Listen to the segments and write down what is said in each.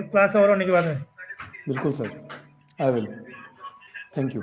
Class over होने के बाद में। बिल्कुल sir, I will. Thank you.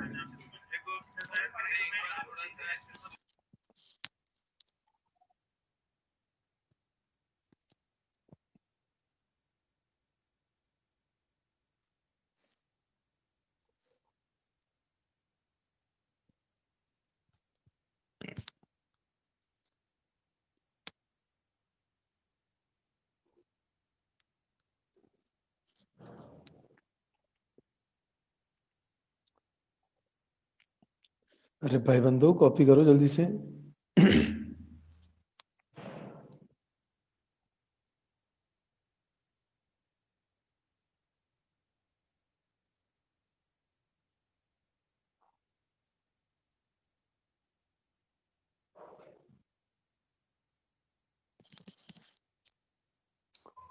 अरे भाई बंदो, कॉपी करो जल्दी से।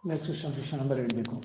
नेक्स्ट क्वेश्चन नंबर 8 देखो।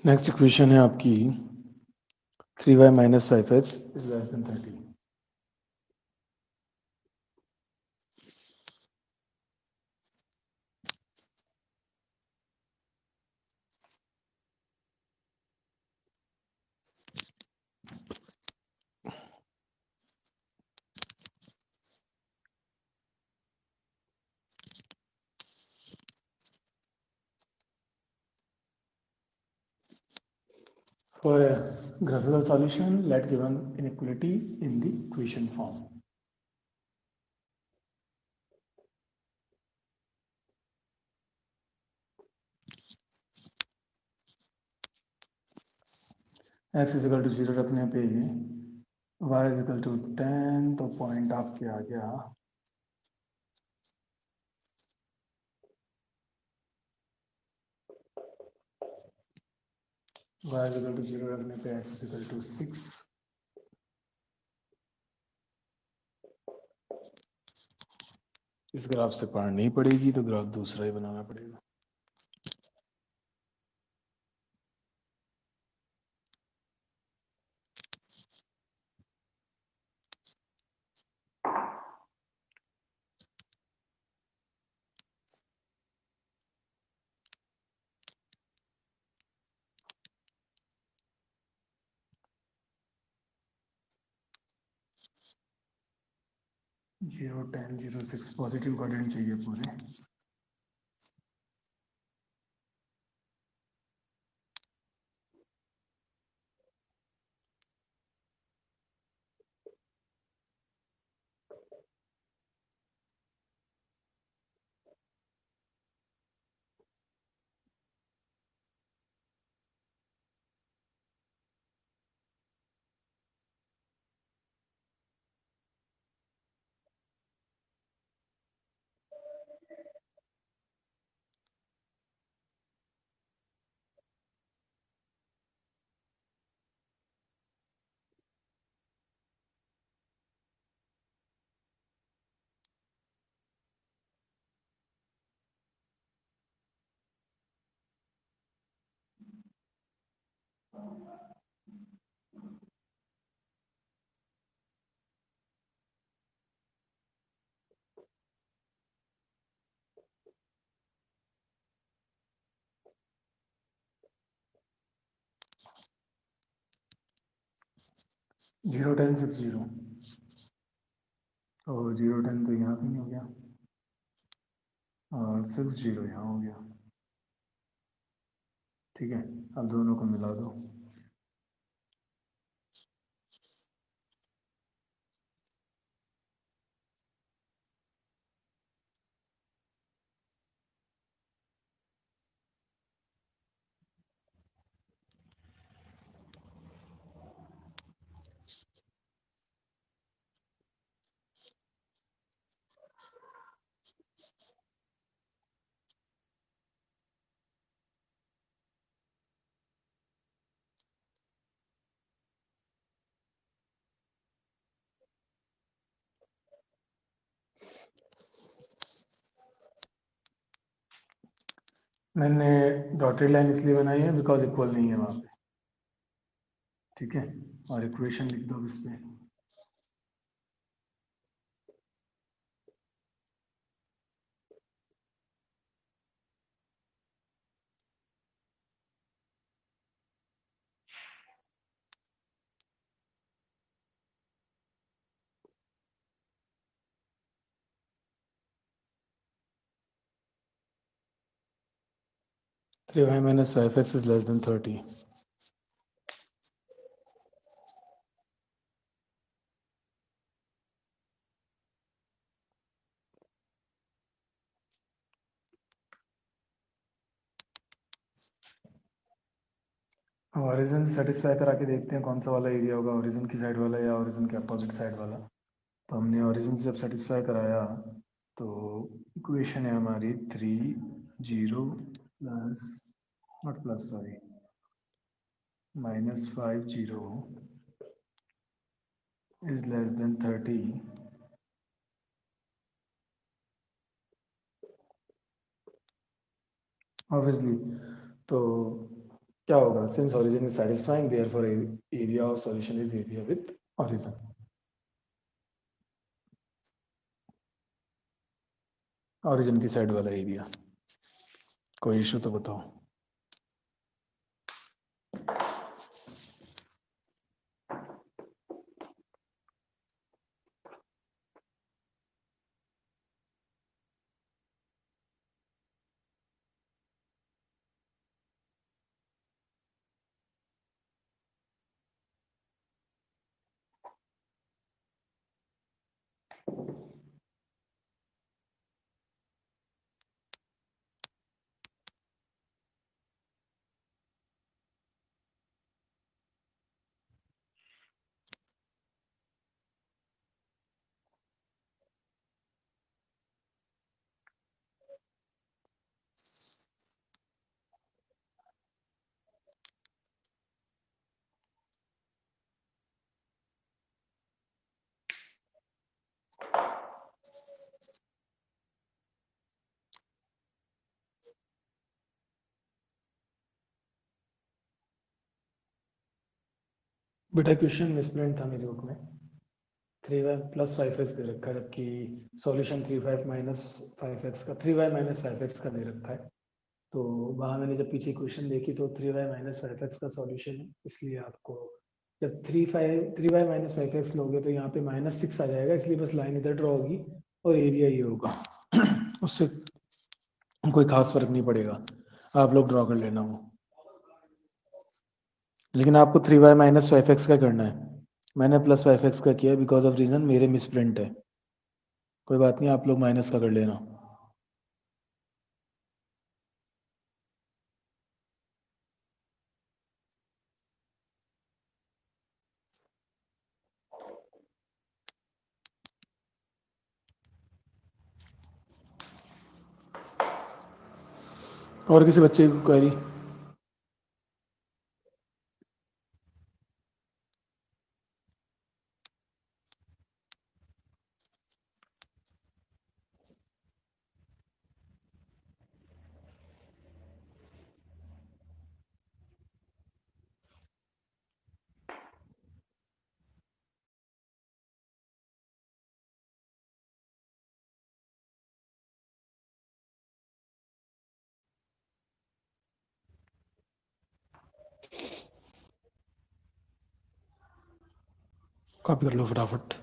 नेक्स्ट इक्वेशन है आपकी 3y minus 5x is less than 30. For a graphical solution, let given inequality in the equation form. x is equal to 0 रखने पे y is equal to 10, तो point आपके आ गया y is equal to 0 रखने पे x is equal to 6. इस graph से पार नहीं पड़ेगी तो ग्राफ दूसरा ही बनाना पड़ेगा। जीरो 10 0 6 पॉजिटिव कोऑर्डिनेट चाहिए पूरे। जीरो 10 6 0 और 0 10 तो यहाँ पे नहीं हो गया और 6 0 यहाँ हो गया। ठीक है, अब दोनों को मिला दो। मैंने डॉटेड लाइन इसलिए बनाई है बिकॉज इक्वल नहीं है वहाँ पे, ठीक है। और इक्वेशन लिख दो इस पे। 3y minus 5x is less than 30. अब ओरिजिन सेटिस्फाई करा के देखते हैं कौन सा वाला एरिया होगा, ओरिजिन की साइड वाला या ओरिजिन के अपोजिट साइड वाला। तो हमने ओरिजिन से जब सेटिस्फाई कराया तो इक्वेशन है हमारी 3 0 plus, not plus sorry, -5 0 is less than 30. Obviously, तो क्या होगा, since origin is satisfying therefore area of solution is area with origin. origin की साइड वाला एरिया। कोई इशू तो बताओ। बेटा क्वेश्चन मिसप्रिंट था मेरे बुक में, 3y प्लस 5x दे रखा है, जबकि सॉल्यूशन 3y माइनस 5x का 3y माइनस 5x का दे रखा है। तो वहाँ मैंने जब पीछे क्वेश्चन देखी तो 3y माइनस 5x का सॉल्यूशन है, इसलिए आपको जब 3y माइनस 5x लोगे तो यहाँ पे -6 आ जाएगा, इसलिए बस लाइन इधर ड्रॉ होगी और एरिया ये होगा। उससे कोई खास फर्क नहीं पड़ेगा, आप लोग ड्रॉ कर लेना वो। लेकिन आपको 3y माइनस 5x का करना है, मैंने प्लस 5x का किया बिकॉज ऑफ रीजन मेरे मिसप्रिंट है। कोई बात नहीं, आप लोग माइनस का कर लेना। और किसी बच्चे की क्वेरी? कॉपी कर लो फटाफट।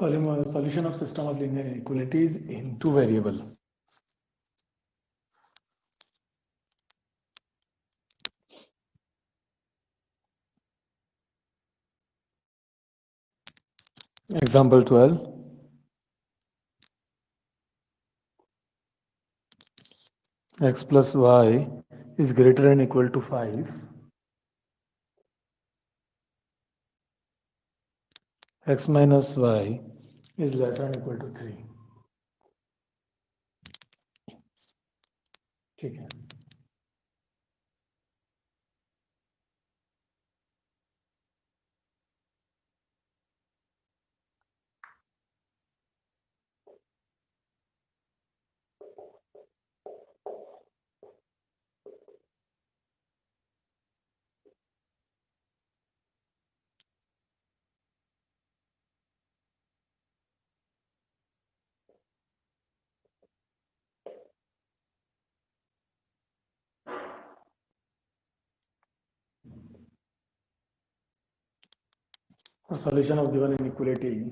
Solution of system of linear inequalities into variable. Example 12. X plus y is greater than equal to 5. X minus y is less than equal to 3. ठीक है. For solution of given inequality,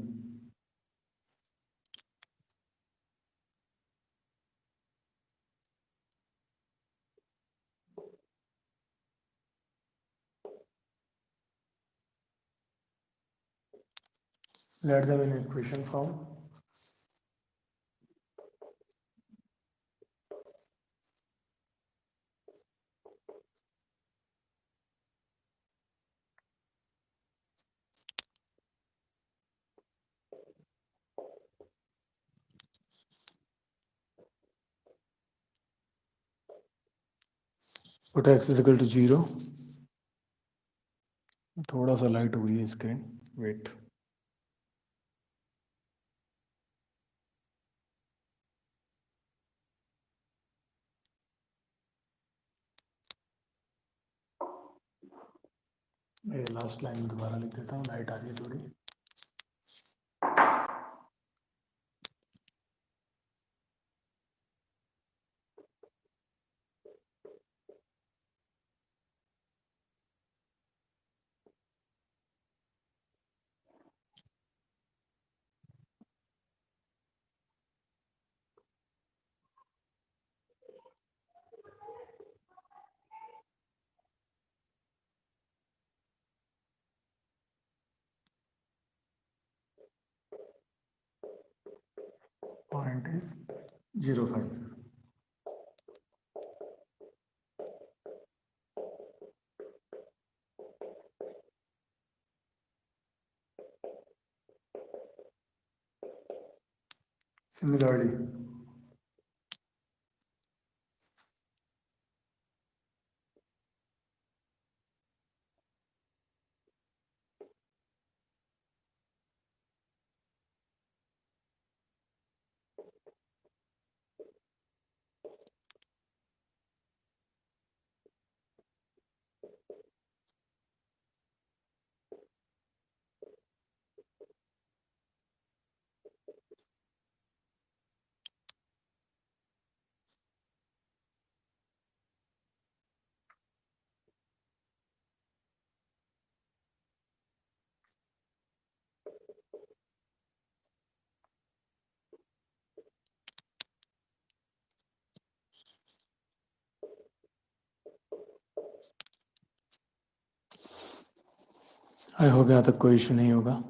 let them in equation form. Put x is equal to 0. थोड़ा सा light हो गई है screen. Wait. ये last line दोबारा लिख देता हूँ. लाइट आ रही है थोड़ी. Point is 0.5. Similarly, I hope यहाँ तक कोई इशू नहीं होगा.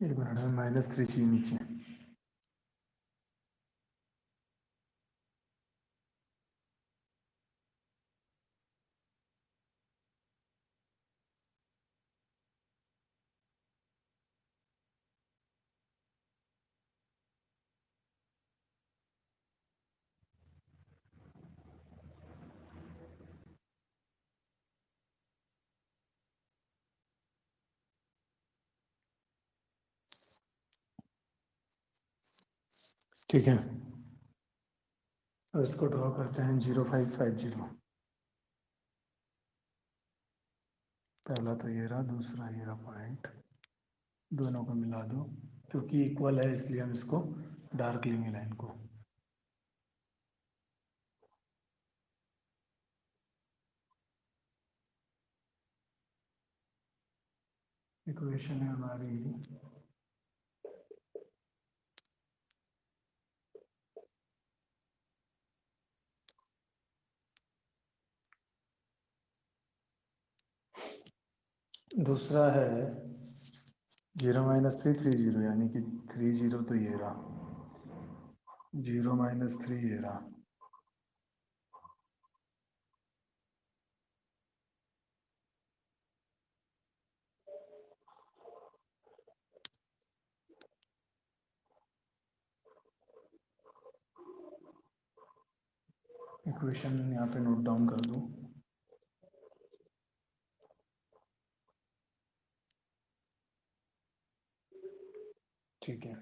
एक मिनट में -3 चाहिए नीचे। ठीक है, और इसको ड्रॉ करते हैं 0550। पहला तो ये रहा, दूसरा ये रहा पॉइंट, दोनों को मिला दो। क्योंकि इक्वल है इसलिए हम इसको डार्क लेंगे लाइन को। इक्वेशन है हमारी दूसरा है 0-3 30, यानी कि 30 तो ये रहा, 0-3 ये रहा। इक्वेशन यहाँ पे नोट डाउन कर दूं। ठीक है,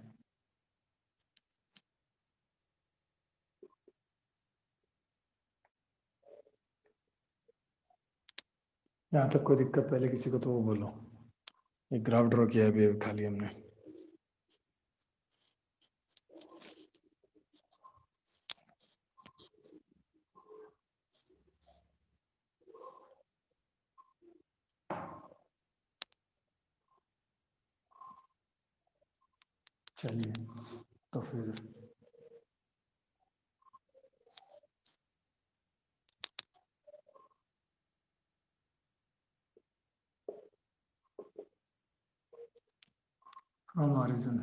यहाँ तक कोई दिक्कत पहले किसी को तो वो बोलो। एक ग्राफ ड्रॉ किया है अभी खाली हमने। चलिए, तो फिर from origin,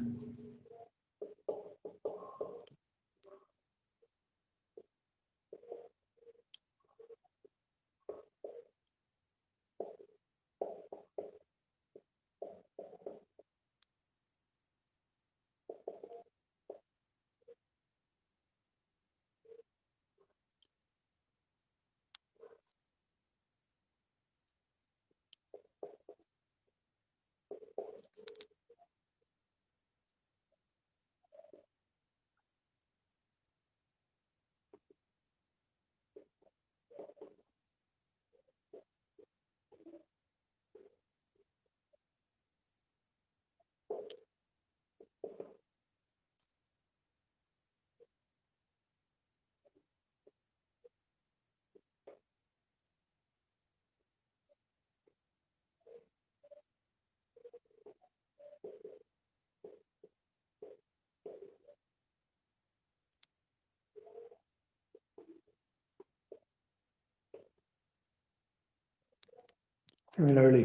similarly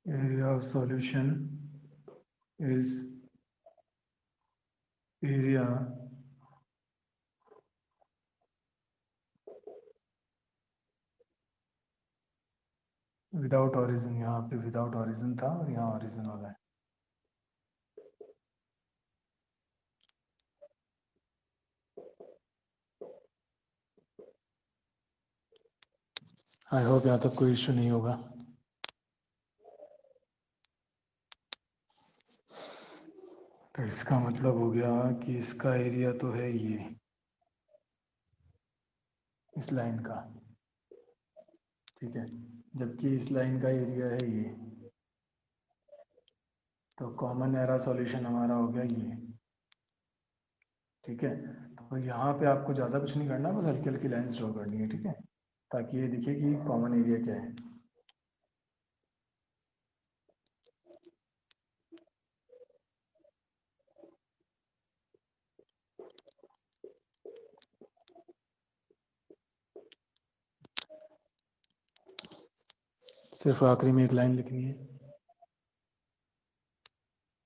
area of solution is area without origin. यहाँ पे विदाउट ऑरिजिन था और यहाँ ऑरिजिन वाला है। आई होप यहाँ तक कोई इश्यू नहीं होगा। तो इसका मतलब हो गया कि इसका एरिया तो है ये, इस लाइन का, ठीक है, जबकि इस लाइन का एरिया है ये, तो कॉमन एरा सॉल्यूशन हमारा हो गया ये, ठीक है। तो यहाँ पे आपको ज़्यादा कुछ नहीं करना, बस हल्की हल्की लाइन्स ड्रॉ करनी है, ठीक है, ताकि ये दिखे कि कॉमन एरिया क्या है। सिर्फ आखिरी में एक लाइन लिखनी है।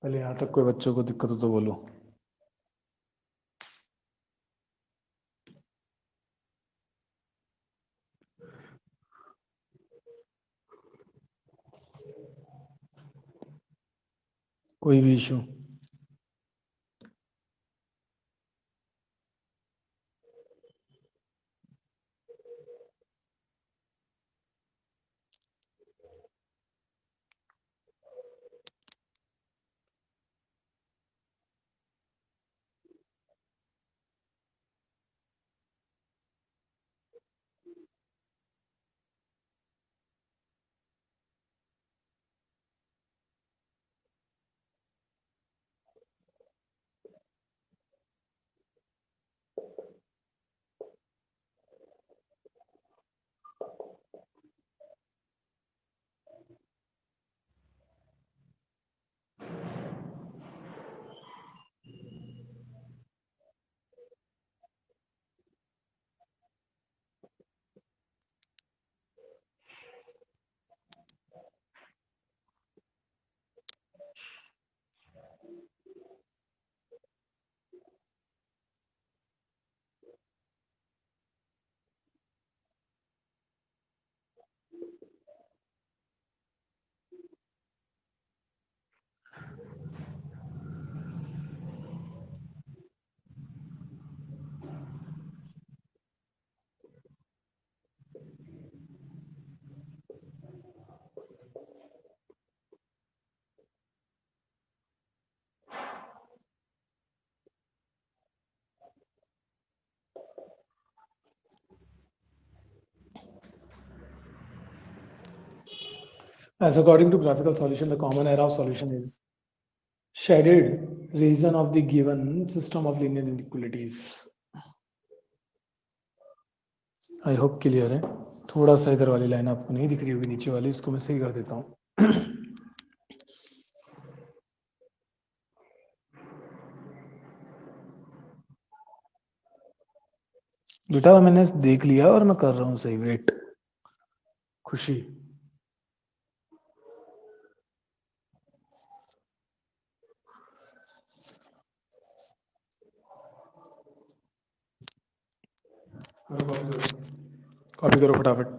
पहले यहाँ तक कोई बच्चों को दिक्कत हो तो बोलो। कोई भी issue? As according to graphical solution, the common area of solution is shaded region of the given system of linear inequalities. I hope clear है। थोड़ा सा इधर वाली लाइन आपको नहीं दिख रही होगी, नीचे वाली, उसको मैं सही कर देता हूँ। बेटा मैंने देख लिया और मैं कर रहा हूँ सही, वेट। खुशी, कॉपी करो फटाफट।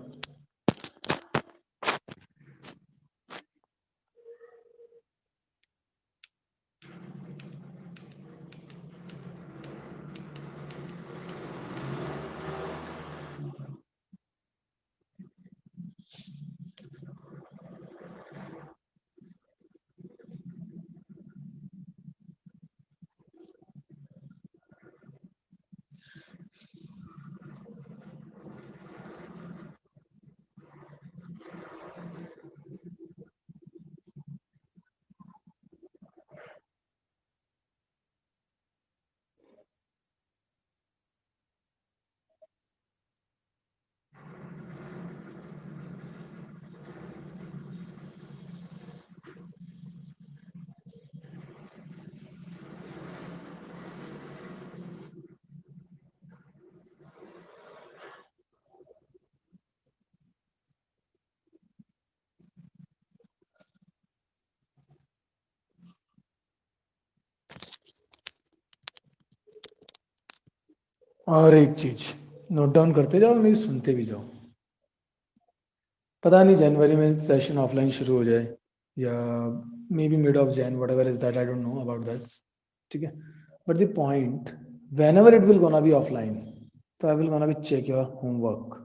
और एक चीज नोट डाउन करते जाओ, नहीं सुनते भी जाओ। पता नहीं जनवरी में सेशन ऑफलाइन शुरू हो जाए या maybe mid of Jan, whatever is that, I don't know about that, ठीक है। But the point, whenever it will gonna be offline, तो I will gonna be check your homework.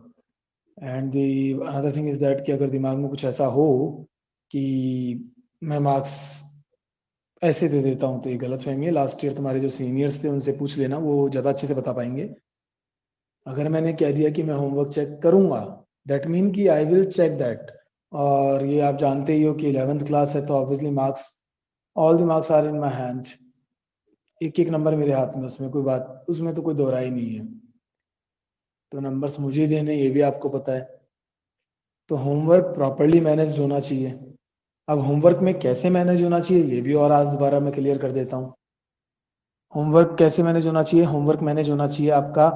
And the another thing is that कि अगर दिमाग में कुछ ऐसा हो कि मैं मार्क्स ऐसे दे देता हूँ, तो ये गलत फहमी है। लास्ट ईयर तुम्हारे जो सीनियर्स थे उनसे पूछ लेना, वो ज़्यादा अच्छे से बता पाएंगे। अगर मैंने कह दिया कि मैं होमवर्क चेक करूंगा, दैट मीन कि आई विल चेक दैट। और ये आप जानते ही हो कि 11th क्लास है, तो obviously marks, all the marks are in my hand. एक एक नंबर मेरे हाथ में, उसमें कोई बात, उसमें तो कोई दो राय नहीं है। तो नंबर्स मुझे ही देने, ये भी आपको पता है। तो होमवर्क प्रॉपरली मैनेज होना चाहिए। अब होमवर्क में कैसे मैनेज होना चाहिए, ये भी और आज दोबारा मैं क्लियर कर देता हूँ। होमवर्क कैसे मैनेज होना चाहिए? होमवर्क मैनेज होना चाहिए आपका,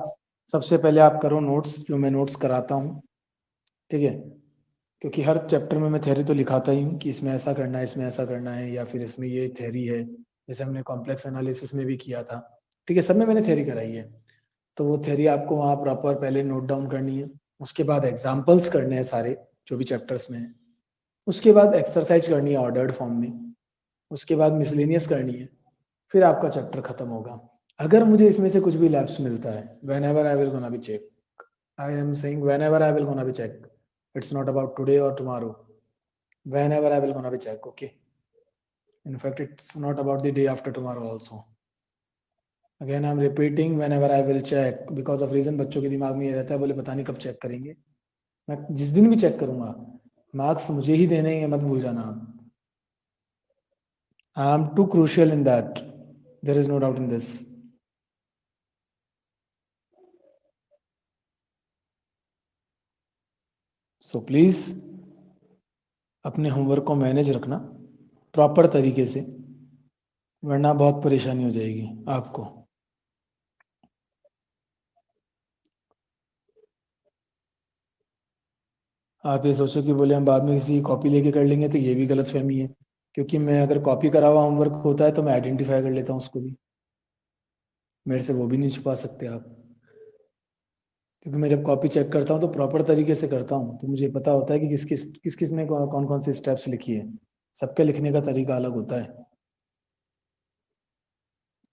सबसे पहले आप करो नोट्स, जो मैं नोट्स कराता हूँ, ठीक है? क्योंकि हर चैप्टर में मैं थ्योरी तो लिखाता ही हूँ कि इसमें ऐसा करना है, इसमें ऐसा करना है, या फिर इसमें ये थ्योरी है, जैसे हमने कॉम्प्लेक्स एनालिसिस में भी किया था। ठीक है, सब में मैंने थ्योरी कराई है। तो वो थ्योरी आपको वहाँ प्रॉपर पहले नोट डाउन करनी है। उसके बाद एग्जाम्पल्स करने हैं सारे, जो भी चैप्टर्स में है। उसके बाद एक्सरसाइज करनी है ऑर्डर्ड फॉर्म में। उसके बाद मिसलेनियस करनी है। फिर आपका चैप्टर खत्म होगा। अगर मुझे इसमें से कुछ भी लैप्स मिलता है, whenever I will gonna be check, I am saying whenever I will gonna be check, it's not about today और tomorrow, whenever I will gonna be check, okay? In fact, it's not about the day after tomorrow also. Again, I'm repeating whenever I will check because of reason बच्चों के दिमाग में ये रहता है, बोले पता नहीं कब चेक करेंगे। मैं जिस दिन भी चेक करूंगा, मार्क्स मुझे ही देने हैं, मत भूल जाना आप। I am too crucial in that. There is no doubt in this. So please अपने होमवर्क को मैनेज रखना प्रॉपर तरीके से, वरना बहुत परेशानी हो जाएगी आपको। आप ये सोचो कि बोले हम बाद में किसी की कॉपी लेके कर लेंगे, तो ये भी गलत फहमी है। क्योंकि मैं अगर कॉपी करा हुआ होमवर्क होता है तो मैं आइडेंटिफाई कर लेता हूँ उसको भी, मेरे से वो भी नहीं छुपा सकते आप। क्योंकि मैं जब कॉपी चेक करता हूँ तो प्रॉपर तरीके से करता हूँ, तो मुझे पता होता है कि किस किस ने कौन कौन से स्टेप्स लिखी है। सबके लिखने का तरीका अलग होता है,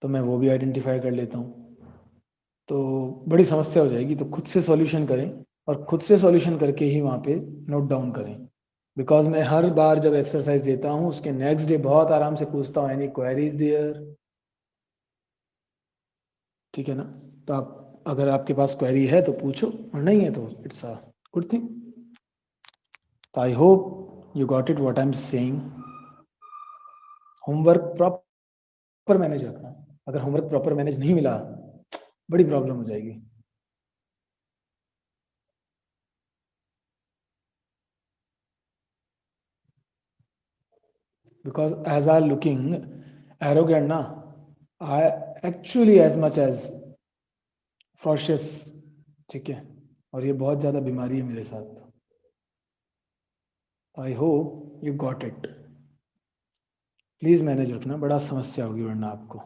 तो मैं वो भी आइडेंटिफाई कर लेता हूँ। तो बड़ी समस्या हो जाएगी, तो खुद से सॉल्यूशन करें, और खुद से सॉल्यूशन करके ही वहाँ पे नोट डाउन करें। बिकॉज मैं हर बार जब एक्सरसाइज देता हूँ उसके नेक्स्ट डे बहुत आराम से पूछता हूँ, एनी क्वेरीज देयर? ठीक है ना? तो आप, अगर आपके पास क्वेरी है तो पूछो, और नहीं है तो इट्स अ गुड थिंग। तो I hope you got it what I am saying. Homework proper manage रखना। अगर होमवर्क प्रॉपर मैनेज नहीं मिला, बड़ी प्रॉब्लम हो जाएगी। Because as are looking arrogant ना, I actually as much as ferocious, ठीक है? और ये बहुत ज्यादा बीमारी है मेरे साथ। आई hope you got it. Please manage रखना, बड़ा समस्या होगी वरना आपको।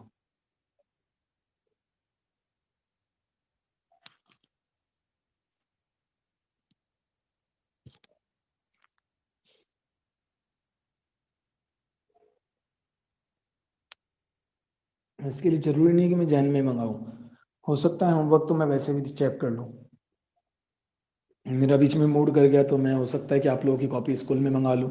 इसके लिए जरूरी नहीं कि मैं जैन में मंगाऊं। हो सकता है होमवर्क तो मैं वैसे भी चेक कर लूं। मेरा बीच में मूड कर गया तो मैं, हो सकता है कि आप लोगों की कॉपी स्कूल में मंगा लूं।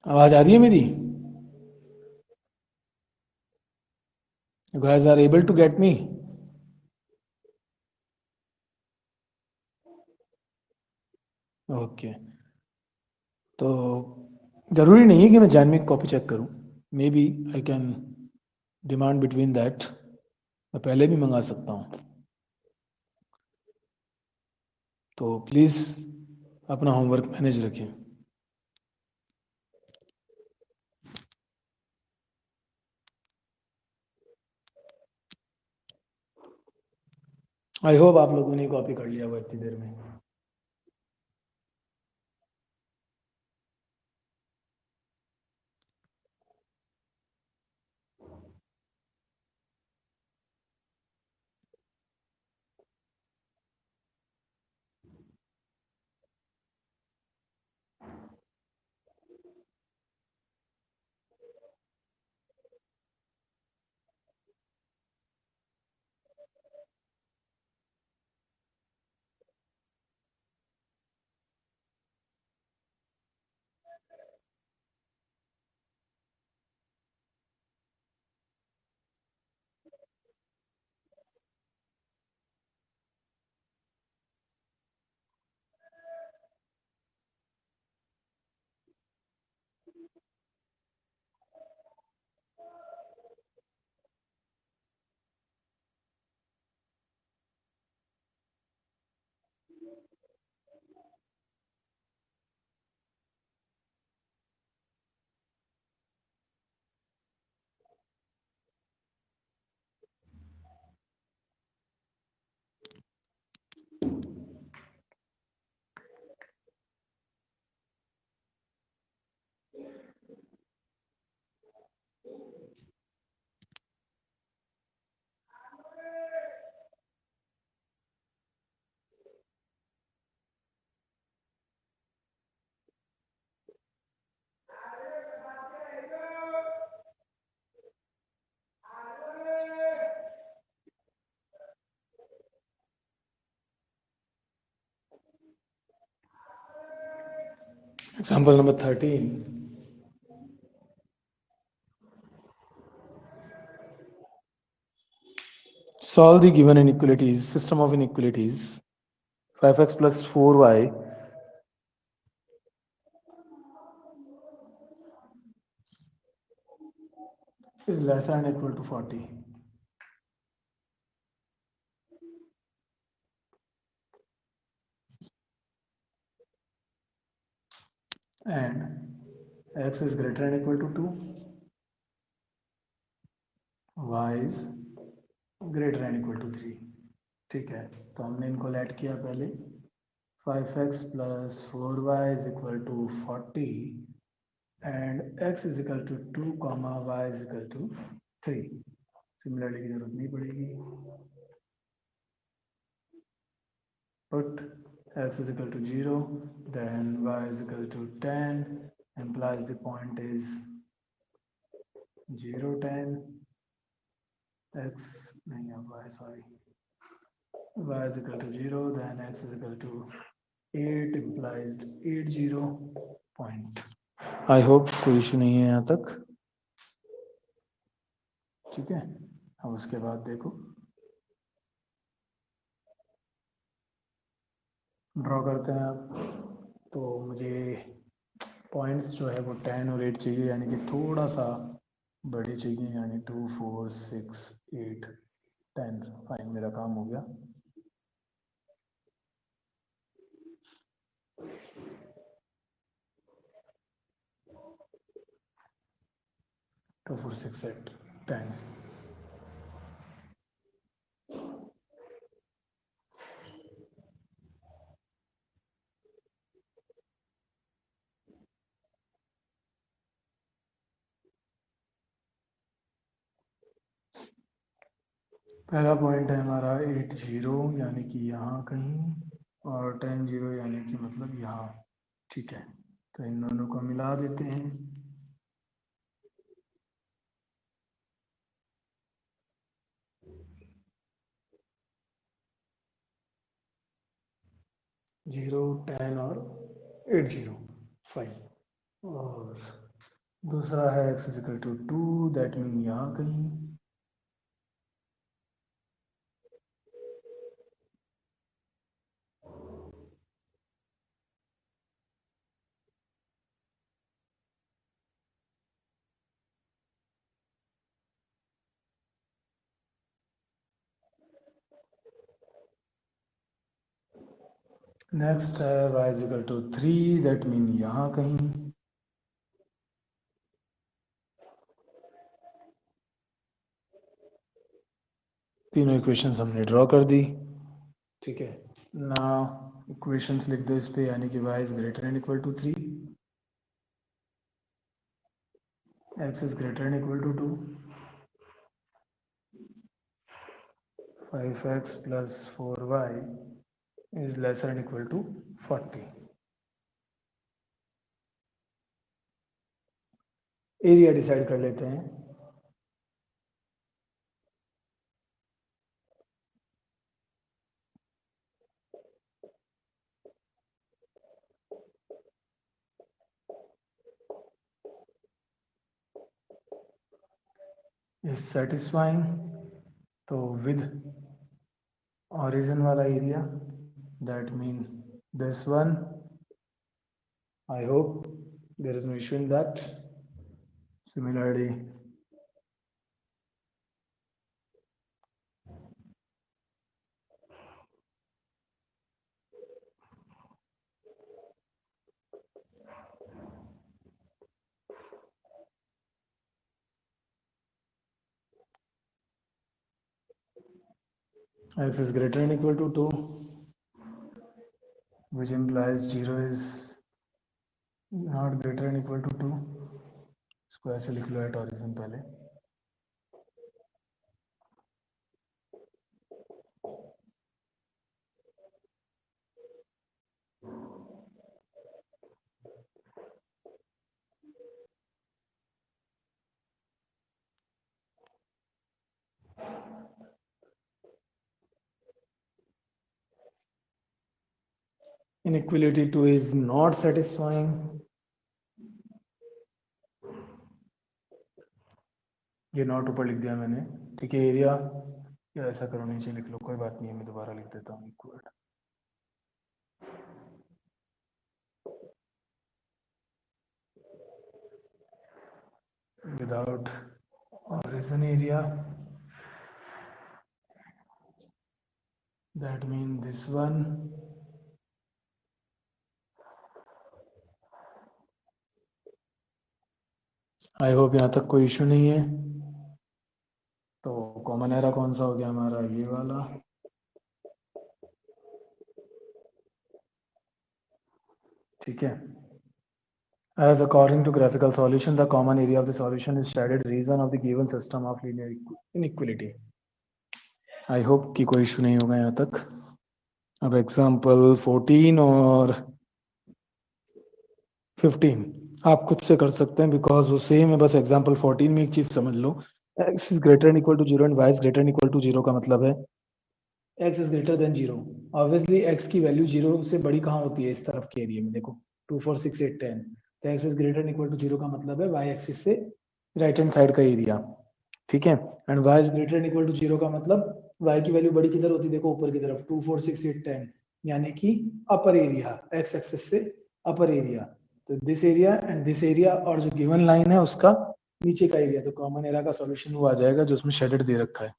आवाज आ रही है मेरी? You guys are able to get me? Okay. तो जरूरी नहीं है कि मैं जैन में कॉपी चेक करूं। Maybe I can demand between that, मैं पहले भी मंगा सकता हूं। तो प्लीज अपना होमवर्क मैनेज रखें। आई होप आप लोगों ने कॉपी कर लिया हुआ इतनी देर में। Example number 13. Solve the given inequalities, system of inequalities. 5x plus 4y is lesser than equal to 40. And x is greater than equal to 2. y is greater than equal to 3. ठीक है, तो हमने इनको लेट किया पहले. 5x plus 4y is equal to 40 and x is equal to 2 comma y is equal to 3. Similarity की जरूरत नहीं पड़ेगी. Put x is equal to 0, then y is equal to 10, implies the point is 0, 10, x नहीं है y, sorry, y is equal to 0, then x is equal to 8, implies 8, 0 point. I hope कोई issue नहीं है यहाँ तक. ठीक है, अब उसके बाद देखो ड्रॉ करते हैं आप. तो मुझे पॉइंट्स जो है वो 10 और 8 चाहिए, यानी कि थोड़ा सा बड़े चाहिए, यानी 2, 4, 6, 8, 10. फाइन, मेरा काम हो गया. टू, 4, 6, 8, 10. पहला पॉइंट है हमारा 8, 0 यानी कि यहाँ कहीं, और 10, 0 यानी कि मतलब यहाँ. ठीक है, तो इन दोनों को मिला देते हैं. 0, 10 और 8, 0. फाइन. और दूसरा है x is equal to 2, that mean यहाँ कहीं. नेक्स्ट है y is equal to 3, that mean यहाँ कहीं. तीनों इक्वेशंस हमने ड्रॉ कर दी. ठीक है, ना इक्वेशंस लिख दो इस पे, यानी कि y is greater and equal to 3, x is greater and equal to 2, 5x plus 4y is lesser than equal to 40. Area decide कर लेते हैं. इज सेटिस्फाइंग, तो विद origin वाला area, that mean this one. I hope there is no issue in that. Similarly, x is greater than equal to 2, which implies 0 is not greater than equal to 2. इसको ऐसे लिख लो eight origin पहले. Inequality 2 is not satisfying. ये not ऊपर लिख दिया मैंने, ठीक है। एरिया या ऐसा करो, नीचे लिख लो, कोई बात नहीं है, मैं दोबारा लिख देता हूँ equal without origin area, that mean this one. I hope यहाँ तक कोई इशू नहीं है। तो कॉमन एरा कौन सा हो गया हमारा, ये वाला। ठीक है। As according to graphical solution, the common area of the solution is shaded region of the given system of linear inequality. I hope कि कोई इशू नहीं होगा यहाँ तक। अब एग्जाम्पल 14 और 15 आप खुद से कर सकते हैं, बिकॉज वो सेम है। बस एग्जाम्पल 14 में एक चीज समझ लो, x is greater and equal to 0 and y is greater and equal to 0 का मतलब है x is greater than 0। Obviously x की वैल्यू 0 से बड़ी कहाँ होती है, इस तरफ के एरिया में देखो 2 4 6 8 10। तो x is greater and equal to 0 का मतलब है y एक्सिस से राइट हैंड साइड का एरिया, ठीक है। And y is greater and equal to 0 का मतलब y की वैल्यू बड़ी किधर होती है, देखो ऊपर की तरफ 2 4 6 8 10, यानी कि अपर एरिया, x एक्सिस से अपर एरिया। तो this area and this area, और जो गिवन लाइन है उसका नीचे का एरिया। तो कॉमन एरिया का सॉल्यूशन वो आ जाएगा जो उसमें शेडेड दे रखा है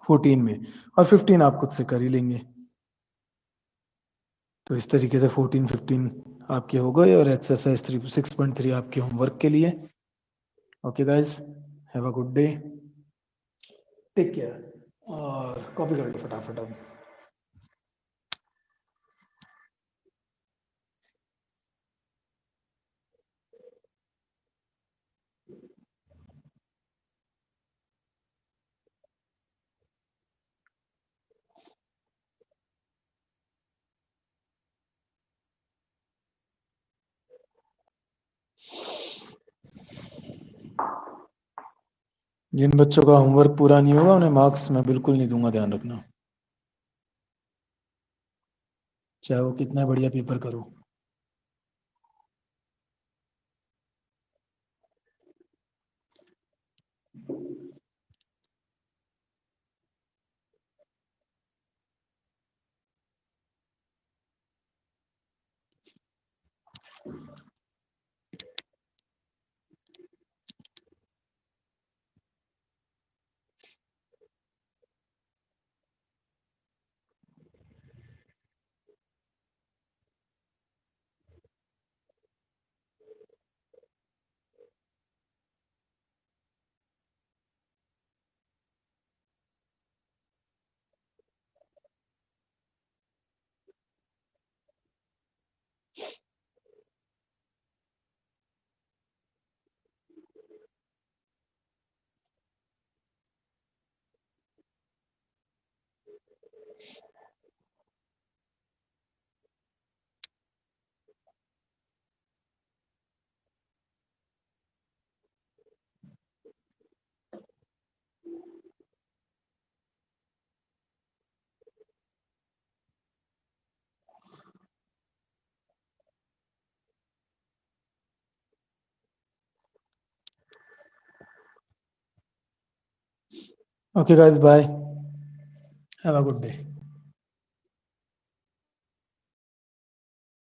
14 में, और 15 आप खुद से कर ही लेंगे। तो इस तरीके से 14 15 आपके हो गए, और एक्सरसाइज 6.3 आपके होमवर्क के लिए। Okay guys, have a good day, take care, और कॉपी कर लो फटाफट अब। जिन बच्चों का होमवर्क पूरा नहीं होगा उन्हें मार्क्स मैं बिल्कुल नहीं दूंगा, ध्यान रखना, चाहे वो कितना बढ़िया पेपर करो। Okay guys, bye, have a good day.